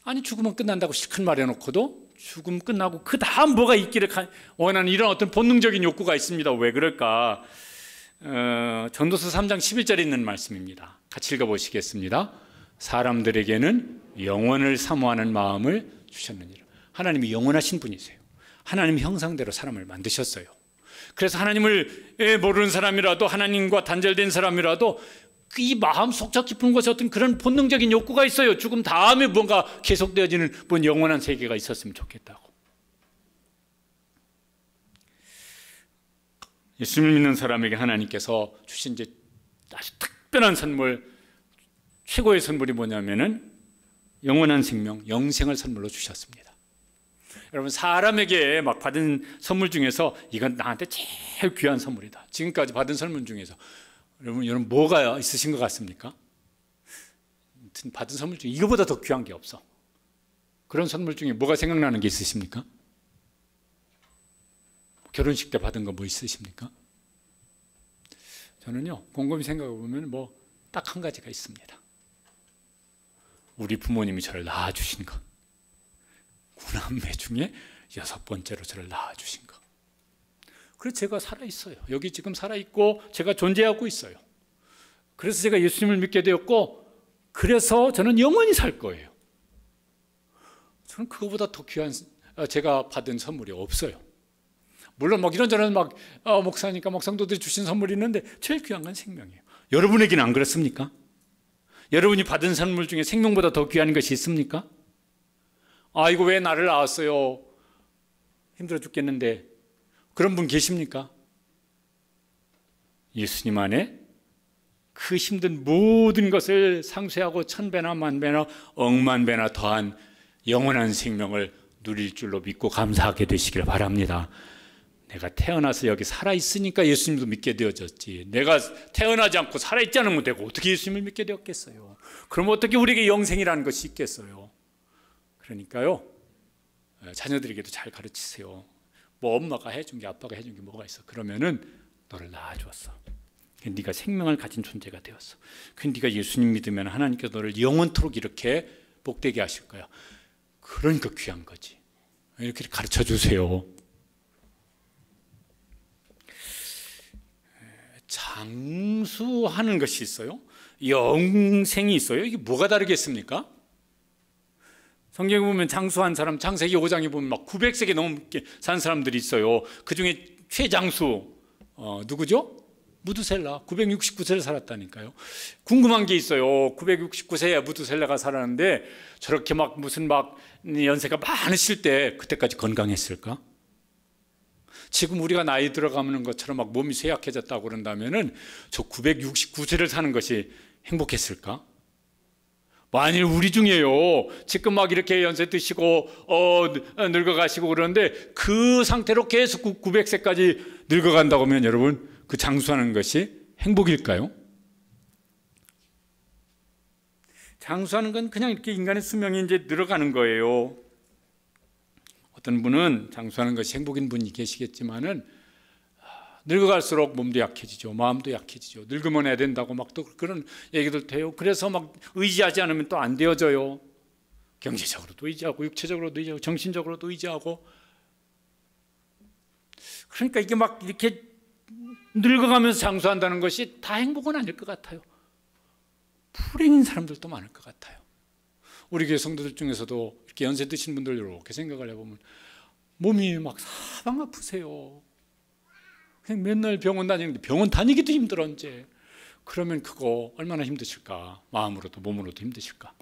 아니 죽으면 끝난다고 실컷 말해놓고도 죽음 끝나고 그 다음 뭐가 있기를 원하는 이런 어떤 본능적인 욕구가 있습니다. 왜 그럴까? 전도서 3장 11절에 있는 말씀입니다. 같이 읽어보시겠습니다. 사람들에게는 영원을 사모하는 마음을 주셨느니라. 하나님이 영원하신 분이세요. 하나님 형상대로 사람을 만드셨어요. 그래서 하나님을 모르는 사람이라도, 하나님과 단절된 사람이라도 이 마음속 저 깊은 곳에 어떤 그런 본능적인 욕구가 있어요. 죽음 다음에 뭔가 계속되어지는 뭔 영원한 세계가 있었으면 좋겠다고. 예수님을 믿는 사람에게 하나님께서 주신 이제 아주 특별한 선물, 최고의 선물이 뭐냐면은 영원한 생명, 영생을 선물로 주셨습니다. 여러분, 사람에게 막 받은 선물 중에서 이건 나한테 제일 귀한 선물이다. 지금까지 받은 선물 중에서 여러분 뭐가 있으신 것 같습니까? 받은 선물 중에 이거보다 더 귀한 게 없어. 그런 선물 중에 뭐가 생각나는 게 있으십니까? 결혼식 때 받은 거 뭐 있으십니까? 저는요, 곰곰이 생각해 보면 뭐 딱 한 가지가 있습니다. 우리 부모님이 저를 낳아주신 것. 9남매 중에 6번째로 저를 낳아주신 것. 그래서 제가 살아있어요. 여기 지금 살아있고 제가 존재하고 있어요. 그래서 제가 예수님을 믿게 되었고, 그래서 저는 영원히 살 거예요. 저는 그거보다 더 귀한 제가 받은 선물이 없어요. 물론 막 이런저런 막 목사니까 막 성도들이 주신 선물이 있는데 제일 귀한 건 생명이에요. 여러분에게는 안 그렇습니까? 여러분이 받은 선물 중에 생명보다 더 귀한 것이 있습니까? 아이고 왜 나를 낳았어요? 힘들어 죽겠는데. 그런 분 계십니까? 예수님 안에 그 힘든 모든 것을 상쇄하고 천배나 만배나 억만배나 더한 영원한 생명을 누릴 줄로 믿고 감사하게 되시길 바랍니다. 내가 태어나서 여기 살아있으니까 예수님도 믿게 되어졌지, 내가 태어나지 않고 살아있지 않으면 되고 어떻게 예수님을 믿게 되었겠어요? 그럼 어떻게 우리에게 영생이라는 것이 있겠어요? 그러니까요, 자녀들에게도 잘 가르치세요. 뭐 엄마가 해준 게, 아빠가 해준 게 뭐가 있어? 그러면은 너를 낳아주었어. 네가 생명을 가진 존재가 되었어. 네가 예수님 믿으면 하나님께서 너를 영원토록 이렇게 복되게 하실 거야. 그러니까 귀한 거지. 이렇게 가르쳐 주세요. 장수하는 것이 있어요. 영생이 있어요. 이게 뭐가 다르겠습니까? 성경에 보면 장수한 사람, 창세기 5장에 보면 막 900세기 넘게 산 사람들이 있어요. 그 중에 최장수 누구죠? 무두셀라. 969세를 살았다니까요. 궁금한 게 있어요. 969세에 무두셀라가 살았는데 저렇게 막 무슨 막 연세가 많으실 때 그때까지 건강했을까? 지금 우리가 나이 들어가는 것처럼 막 몸이 쇠약해졌다고 그런다면은 저 969세를 사는 것이 행복했을까? 만일 우리 중에요, 지금 막 이렇게 연세 드시고 늙어가시고 그러는데 그 상태로 계속 900세까지 늙어간다고 하면 여러분, 그 장수하는 것이 행복일까요? 장수하는 건 그냥 이렇게 인간의 수명이 이제 늘어가는 거예요. 어떤 분은 장수하는 것이 행복인 분이 계시겠지만은 늙어갈수록 몸도 약해지죠. 마음도 약해지죠. 늙으면 해야 된다고 막 또 그런 얘기들도 해요. 그래서 막 의지하지 않으면 또 안 되어져요. 경제적으로도 의지하고, 육체적으로도 의지하고, 정신적으로도 의지하고. 그러니까 이게 막 이렇게 늙어가면서 장수한다는 것이 다 행복은 아닐 것 같아요. 불행인 사람들도 많을 것 같아요. 우리 교회 성도들 중에서도 이렇게 연세 드신 분들 이렇게 생각을 해보면 몸이 막 사방 아프세요. 그냥 맨날 병원 다니는데 병원 다니기도 힘들어 이제. 그러면 그거 얼마나 힘드실까? 마음으로도 몸으로도 힘드실까?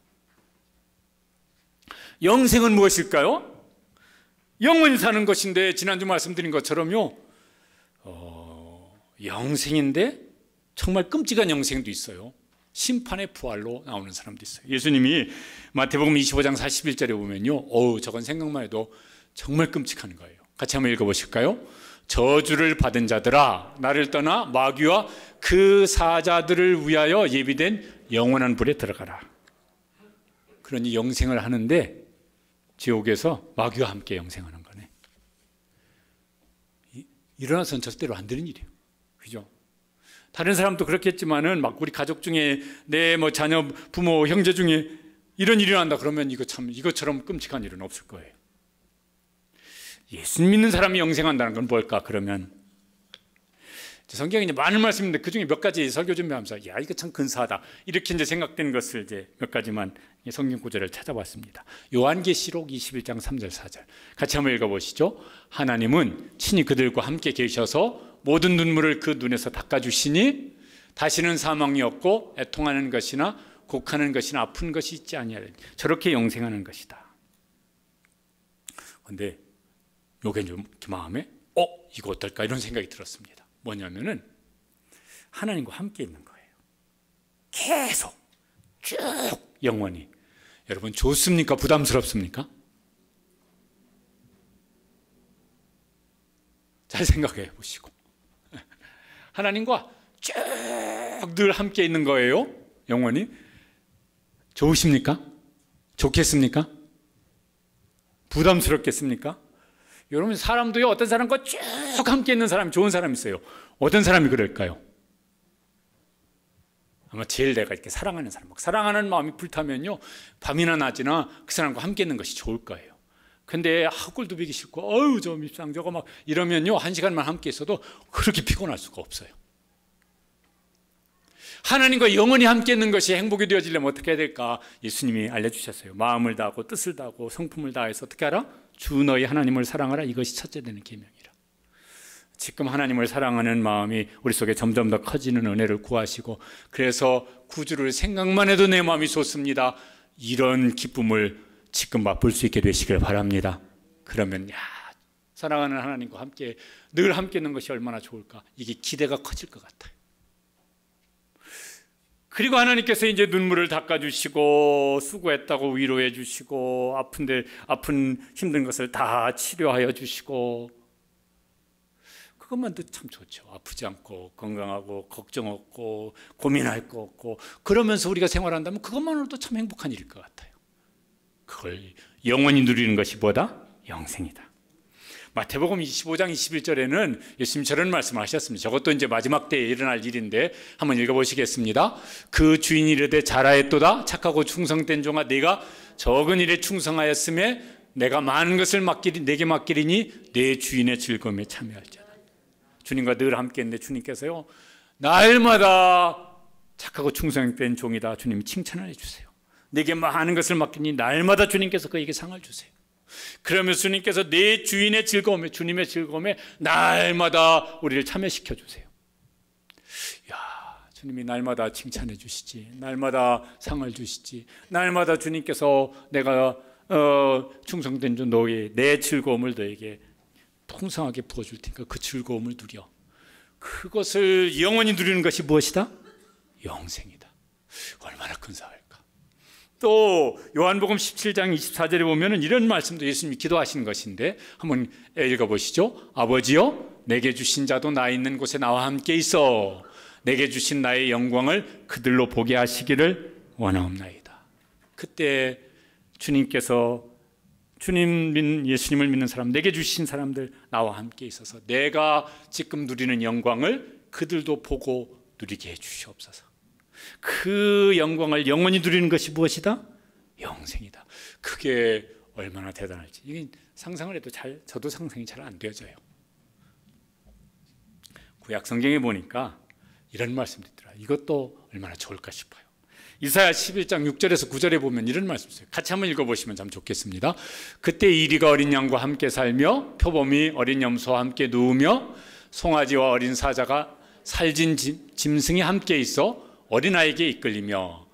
영생은 무엇일까요? 영원히 사는 것인데, 지난주 말씀드린 것처럼요, 영생인데 정말 끔찍한 영생도 있어요. 심판의 부활로 나오는 사람도 있어요. 예수님이 마태복음 25장 41절에 보면요, 저건 생각만 해도 정말 끔찍한 거예요. 같이 한번 읽어보실까요? 저주를 받은 자들아, 나를 떠나 마귀와 그 사자들을 위하여 예비된 영원한 불에 들어가라. 그러니 영생을 하는데 지옥에서 마귀와 함께 영생하는 거네. 일어나서는 절대로 안 되는 일이에요. 그죠? 다른 사람도 그렇겠지만은 막 우리 가족 중에 내 뭐 자녀, 부모, 형제 중에 이런 일이 일어난다 그러면 이것처럼 끔찍한 일은 없을 거예요. 예수 믿는 사람이 영생한다는 건 뭘까? 그러면 성경에 이제 많은 말씀인데 그 중에 몇 가지 설교 준비하면서 야, 이거 참 근사하다 이렇게 이제 생각되는 것을 이제 몇 가지만 성경 구절을 찾아봤습니다. 요한계시록 21장 3절 4절 같이 한번 읽어보시죠. 하나님은 친히 그들과 함께 계셔서 모든 눈물을 그 눈에서 닦아주시니 다시는 사망이 없고 애통하는 것이나 곡하는 것이나 아픈 것이 있지 아니하리니 저렇게 영생하는 것이다. 그런데 요게 좀 마음에 이거 어떨까 이런 생각이 들었습니다. 뭐냐면은 하나님과 함께 있는 거예요. 계속 쭉 영원히. 여러분 좋습니까? 부담스럽습니까? 잘 생각해 보시고 하나님과 쭉 늘 함께 있는 거예요. 영원히. 좋으십니까? 좋겠습니까? 부담스럽겠습니까? 여러분 사람도요, 어떤 사람과 쭉 함께 있는 사람이 좋은 사람이 있어요. 어떤 사람이 그럴까요? 아마 제일 내가 이렇게 사랑하는 사람, 막 사랑하는 마음이 불타면요, 밤이나 낮이나 그 사람과 함께 있는 것이 좋을 거예요. 근데 꼴도 보기 싫고 저 밉상 저거 막 이러면요, 한 시간만 함께 있어도 그렇게 피곤할 수가 없어요. 하나님과 영원히 함께 있는 것이 행복이 되어지려면 어떻게 해야 될까? 예수님이 알려주셨어요. 마음을 다하고 뜻을 다하고 성품을 다해서 어떻게 하라? 주 너희 하나님을 사랑하라. 이것이 첫째 되는 계명이라. 지금 하나님을 사랑하는 마음이 우리 속에 점점 더 커지는 은혜를 구하시고, 그래서 구주를 생각만 해도 내 마음이 좋습니다. 이런 기쁨을 지금 맛볼 수 있게 되시길 바랍니다. 그러면 사랑하는 하나님과 함께 늘 함께 있는 것이 얼마나 좋을까. 이게 기대가 커질 것 같아요. 그리고 하나님께서 이제 눈물을 닦아주시고 수고했다고 위로해 주시고 아픈 힘든 것을 다 치료하여 주시고, 그것만도 참 좋죠. 아프지 않고 건강하고 걱정 없고 고민할 거 없고 그러면서 우리가 생활한다면 그것만으로도 참 행복한 일일 것 같아요. 그걸 영원히 누리는 것이 뭐다? 영생이다. 마태복음 25장 21절에는 예수님 저런 말씀을 하셨습니다. 저것도 이제 마지막 때에 일어날 일인데 한번 읽어보시겠습니다. 그 주인이 이르되 잘하였도다 착하고 충성된 종아, 네가 적은 일에 충성하였음에 내가 많은 것을 내게 맡기리니 내 주인의 즐거움에 참여할지어다. 주님과 늘 함께 있는데 주님께서요, 날마다 착하고 충성된 종이다 주님이 칭찬을 해주세요. 내게 많은 것을 맡기니 날마다 주님께서 그에게 상을 주세요. 그러면서 주님께서 내 주인의 즐거움에, 주님의 즐거움에 날마다 우리를 참여시켜 주세요. 주님이 날마다 칭찬해 주시지, 날마다 상을 주시지, 날마다 주님께서 내가 충성된 주 너희 내 즐거움을 너에게 풍성하게 부어줄 테니까 그 즐거움을 누려. 그것을 영원히 누리는 것이 무엇이다? 영생이다. 얼마나 근사할까. 또 요한복음 17장 24절에 보면 이런 말씀도 예수님이 기도하신 것인데 한번 읽어보시죠. 아버지여, 내게 주신 자도 나 있는 곳에 나와 함께 있어 내게 주신 나의 영광을 그들로 보게 하시기를 원하옵나이다. 그때 주님께서 예수님을 믿는 사람, 내게 주신 사람들 나와 함께 있어서 내가 지금 누리는 영광을 그들도 보고 누리게 해 주시옵소서. 그 영광을 영원히 누리는 것이 무엇이다? 영생이다. 그게 얼마나 대단할지 이게 상상을 해도 저도 상상이 잘 안 되어져요. 구약 성경에 보니까 이런 말씀도 있더라. 이것도 얼마나 좋을까 싶어요. 이사야 11장 6절에서 9절에 보면 이런 말씀 있어요. 같이 한번 읽어보시면 참 좋겠습니다. 그때 이리가 어린 양과 함께 살며 표범이 어린 염소와 함께 누우며 송아지와 어린 사자가 살진 짐승이 함께 있어 어린아이에게 이끌리며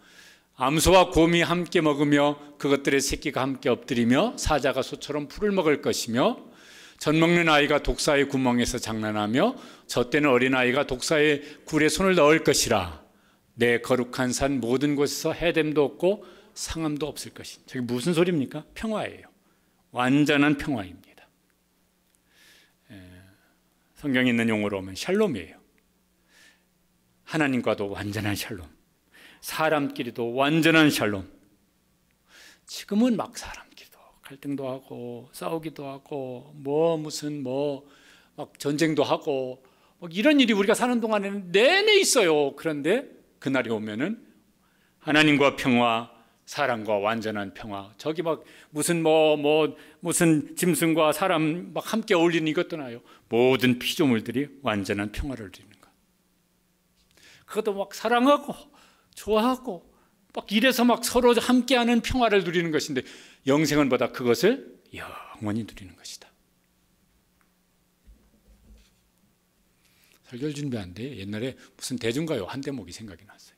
암소와 곰이 함께 먹으며 그것들의 새끼가 함께 엎드리며 사자가 소처럼 풀을 먹을 것이며 젖 먹는 아이가 독사의 구멍에서 장난하며 젖대는 어린아이가 독사의 굴에 손을 넣을 것이라. 내 거룩한 산 모든 곳에서 해됨도 없고 상함도 없을 것이니. 저게 무슨 소리입니까? 평화예요. 완전한 평화입니다. 성경에 있는 용어로 하면 샬롬이에요. 하나님과도 완전한 샬롬, 사람끼리도 완전한 샬롬. 지금은 막 사람끼리도 갈등도 하고 싸우기도 하고 막 전쟁도 하고 막 이런 일이 우리가 사는 동안에는 내내 있어요. 그런데 그날이 오면은 하나님과 평화, 사람과 완전한 평화. 저기 막 무슨 짐승과 사람 막 함께 어울리는 이것도 나요. 모든 피조물들이 완전한 평화를 누리는 것. 그것도 막 사랑하고 좋아하고 막 이래서 막 서로 함께하는 평화를 누리는 것인데 영생은 보다 그것을 영원히 누리는 것이다. 설교를 준비하는데 옛날에 무슨 대중가요 한 대목이 생각이 났어요.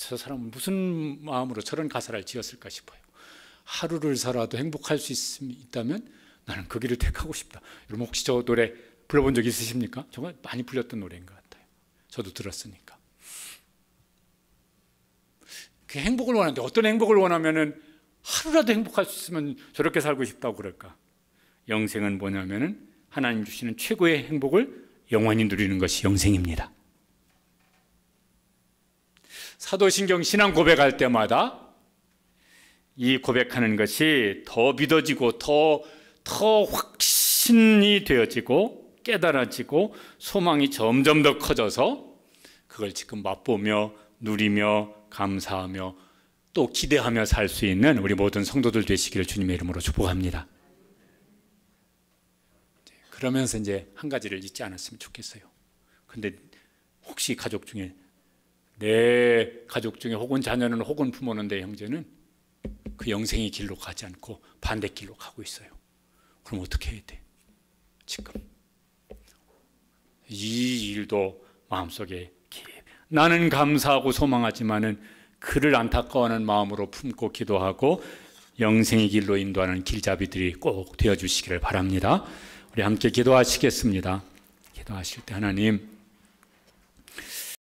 저 사람은 무슨 마음으로 저런 가사를 지었을까 싶어요. 하루를 살아도 행복할 수 있다면 나는 그 길을 택하고 싶다. 여러분 혹시 저 노래 불러본 적 있으십니까? 정말 많이 불렸던 노래인 것 같아요. 저도 들었으니까. 그 행복을 원하는데 어떤 행복을 원하면은 하루라도 행복할 수 있으면 저렇게 살고 싶다고 그럴까? 영생은 뭐냐면은 하나님 주시는 최고의 행복을 영원히 누리는 것이 영생입니다. 사도신경 신앙 고백할 때마다 이 고백하는 것이 더 믿어지고 더 확신이 되어지고 깨달아지고 소망이 점점 더 커져서 그걸 지금 맛보며 누리며 감사하며 또 기대하며 살 수 있는 우리 모든 성도들 되시기를 주님의 이름으로 축복합니다. 그러면서 이제 한 가지를 잊지 않았으면 좋겠어요. 근데 혹시 가족 중에 내 가족 중에 혹은 자녀는 혹은 부모는 내 형제는 그 영생의 길로 가지 않고 반대길로 가고 있어요. 그럼 어떻게 해야 돼? 지금 이 일도 마음속에 나는 감사하고 소망하지만은 그를 안타까워하는 마음으로 품고 기도하고 영생의 길로 인도하는 길잡이들이 꼭 되어주시기를 바랍니다. 우리 함께 기도하시겠습니다. 기도하실 때 하나님,